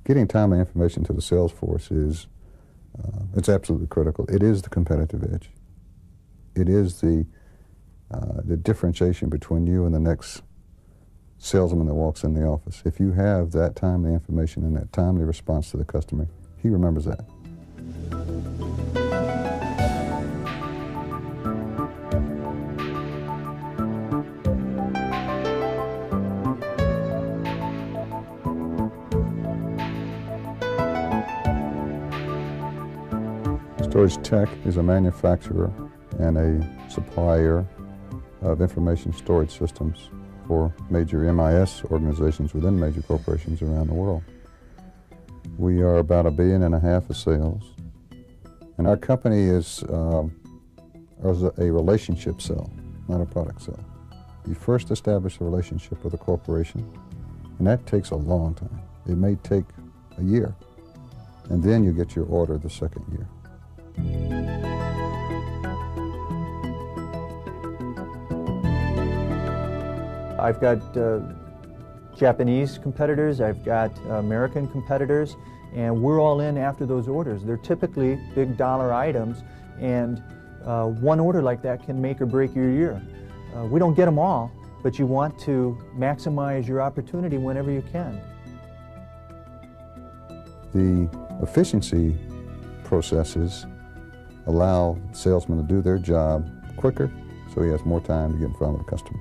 Getting timely information to the sales force is it's absolutely critical. It is the competitive edge. It is the differentiation between you and the next salesman that walks in the office. If you have that timely information and that timely response to the customer, he remembers that. Storage Tech is a manufacturer and a supplier of information storage systems for major MIS organizations within major corporations around the world. We are about $1.5 billion of sales, and our company is a relationship sell, not a product sell. You first establish a relationship with a corporation, and that takes a long time. It may take a year, and then you get your order the second year. I've got Japanese competitors, I've got American competitors, and we're all in after those orders. They're typically big dollar items, and one order like that can make or break your year. We don't get them all, but you want to maximize your opportunity whenever you can. The efficiency processes allow salesmen to do their job quicker, so he has more time to get in front of the customer.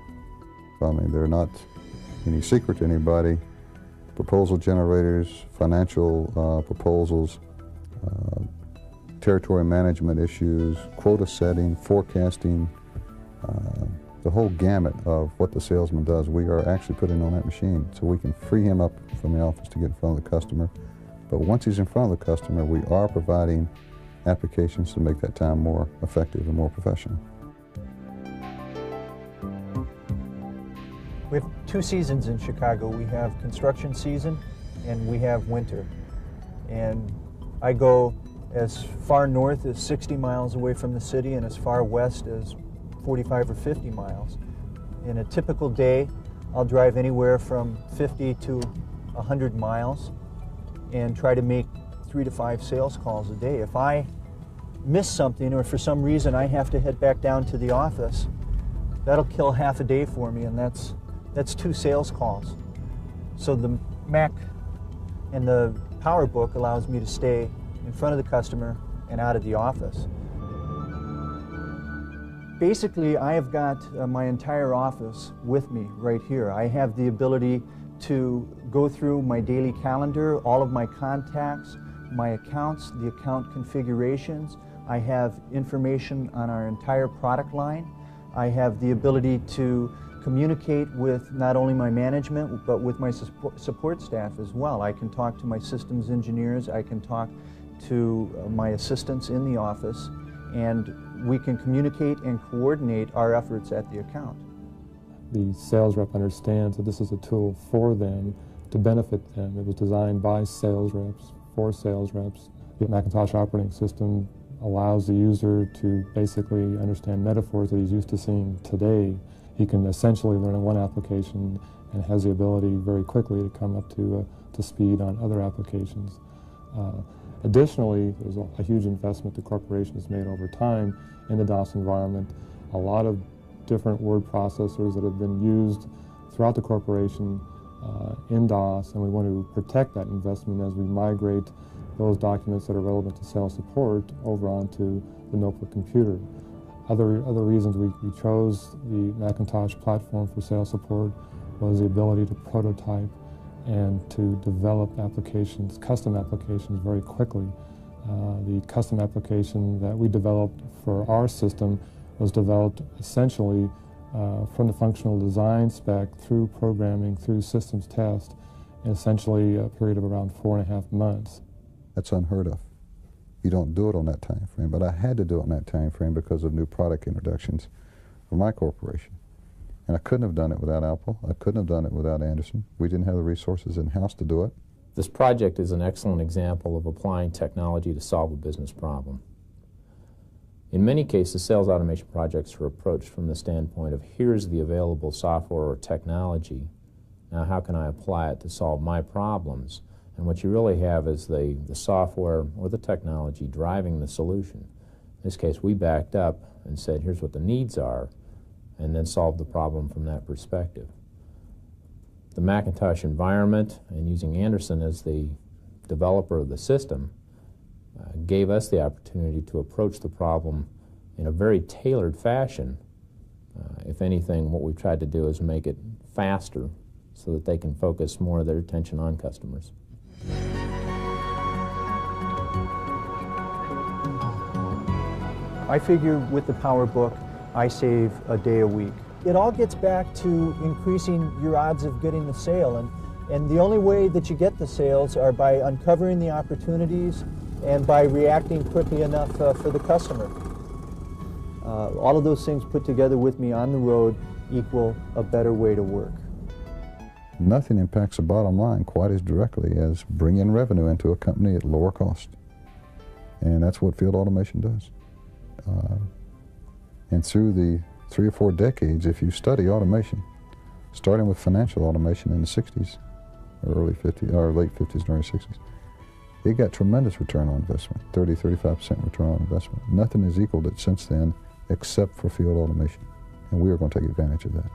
I mean, they're not any secret to anybody. Proposal generators, financial proposals, territory management issues, quota setting, forecasting, the whole gamut of what the salesman does, we are actually putting on that machine, so we can free him up from the office to get in front of the customer. But once he's in front of the customer, we are providing applications to make that time more effective and more professional. We have two seasons in Chicago. We have construction season and we have winter. And I go as far north as 60 miles away from the city and as far west as 45 or 50 miles. In a typical day, I'll drive anywhere from 50 to 100 miles and try to make 3 to 5 sales calls a day. If I miss something or for some reason I have to head back down to the office, that'll kill half a day for me, and that's 2 sales calls. So the Mac and the PowerBook allows me to stay in front of the customer and out of the office. Basically, I have got my entire office with me right here. I have the ability to go through my daily calendar, all of my contacts, my accounts, the account configurations. I have information on our entire product line. I have the ability to communicate with not only my management, but with my support staff as well. I can talk to my systems engineers, I can talk to my assistants in the office, and we can communicate and coordinate our efforts at the account. The sales rep understands that this is a tool for them to benefit them. It was designed by sales reps, for sales reps. The Macintosh operating system allows the user to basically understand metaphors that he's used to seeing today. He can essentially learn in one application and has the ability very quickly to come up to speed on other applications. Additionally, there's a huge investment the corporation has made over time in the DOS environment. A lot of different word processors that have been used throughout the corporation in DOS, and we want to protect that investment as we migrate those documents that are relevant to sales support over onto the notebook computer. Other reasons we chose the Macintosh platform for sales support was the ability to prototype and to develop applications, custom applications, very quickly. The custom application that we developed for our system was developed essentially from the functional design spec through programming, through systems test, in essentially a period of around 4.5 months. That's unheard of. You don't do it on that time frame, but I had to do it on that time frame because of new product introductions for my corporation. And I couldn't have done it without Apple. I couldn't have done it without Anderson. We didn't have the resources in-house to do it. This project is an excellent example of applying technology to solve a business problem. In many cases, sales automation projects are approached from the standpoint of here's the available software or technology. Now how can I apply it to solve my problems? And what you really have is the software or the technology driving the solution. In this case, we backed up and said, here's what the needs are, and then solved the problem from that perspective. The Macintosh environment, and using Anderson as the developer of the system, gave us the opportunity to approach the problem in a very tailored fashion. If anything, what we've tried to do is make it faster so that they can focus more of their attention on customers. I figure with the PowerBook, I save a day a week. It all gets back to increasing your odds of getting the sale, and the only way that you get the sales are by uncovering the opportunities and by reacting quickly enough for the customer. All of those things put together with me on the road equal a better way to work. Nothing impacts the bottom line quite as directly as bringing revenue into a company at lower cost. And that's what field automation does. And through the 3 or 4 decades, if you study automation, starting with financial automation in the 60s, or early 50s, or late 50s and early 60s, it got tremendous return on investment, 30–35% return on investment. Nothing has equaled it since then except for field automation, and we are going to take advantage of that.